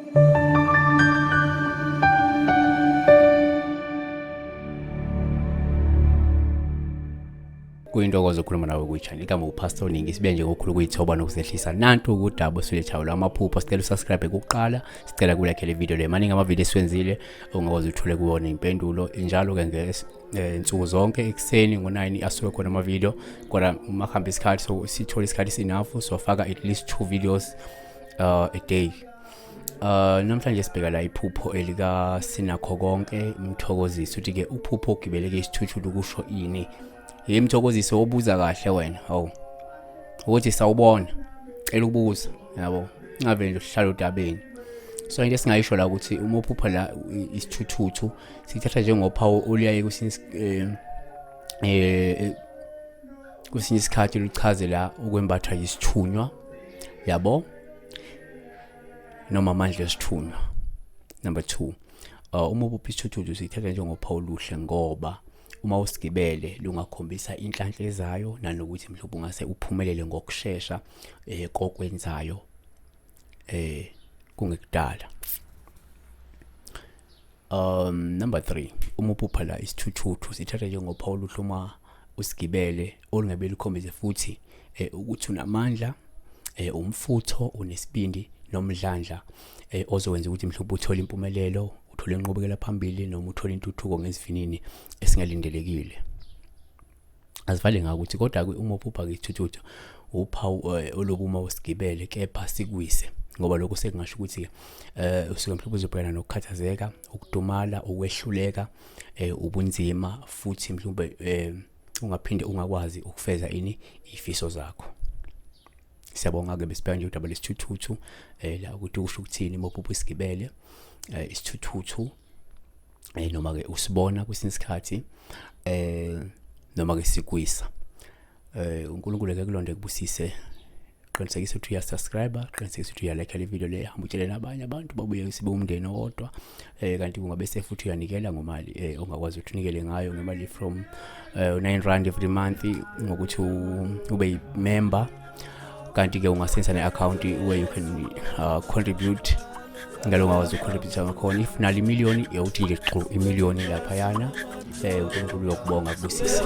Kuyintokozo ukukhuluma nawe kwi-channel igama uPastor Ningi sibe nje ngokhulu kuyithoba nokusehlisa nanto ukudaba silethayo amaphupho sicela usubscribe kuqala sicela kulike le video le maningi ama-video esiwenzile ongakwazi uthole kuwona impendulo njalo ke ngensuku zonke ekseni ngo-9 asuke khona ama-video kodwa uma kuhamba isikhathi so sithola isikhathi sinafu sofaka at least 2 videos a day. Namhlanje sibheka la iphupho elika sinakho konke umthokozisi uthi ke uphupho ogibeleke isithuthuthu kusho ini. Imthokozisi obuza kahle wena ukuthi sawubona cela ukubuza yabo ngave nje uhlala udabeni. So into esingayisho la ukuthi uma uphupha la isithuthuthu sithatha njengophawu oliyaye kusinye isikhathi lichaze la ukwembatha isithunywa yabo noma amandla esithunywa. Number 2, uma uphupha isithuthuthu sithatha njengophawu luhle ngoba uma usigibele lungakhombisa inhlanhla ezayo nanokuthi mhlawumbe ungase uphumelele ngokusheshsha kokwenzayo kungekudala. Number 3, uma uphupha la isithuthuthu sithatha njengophawu luhle uma usigibele olungabe likhombise futhi ukuthi unamandla umfutho unesibindi nomdlandla ozowenza ukuthi mhlawumbe uthole impumelelo uthole inqubekela phambili noma uthole intuthuko ngesivinini esingalindelekile. Asivale ngakuthi kodwa uma uphupha isithuthuthu uphawu olobuma usigibele kepha sikwise ngoba lokho sekungasho ukuthi usuke mhlawumbe uzobhekana nokukhathazeka ukudumala ukwehluleka ubunzima futhi mhlawumbe ungaphinde ungakwazi ukufeza ifiso zakho. Siyabonga ke besibheka nje udaba lesithuthuthu la ukuthi kusho ukuthini uma uphupha isigibele isithuthuthu noma ke usibona kwesinye isikhathi noma ke sikwisa. uNkulunkulu ke kulonde kubusise qinisekisa ukuthi uyasubscribe qinisekisa ukuthi uyalike le video le hamba utshele nabanye abantu babuye sibe umndeni owodwa kanti kungabe futhi uyanikela ngomali ongakwazi ukuthi unikele ngayo ngemali from 9 rand every month ngokuthi ube member kanti ke ungasenza ne-account where you can contribute ngalo ungakwazi ucontribute ngakhona if nali million yawuthi ke xu imillion lapha yana uNkulunkulu uyokubonga kubusisa.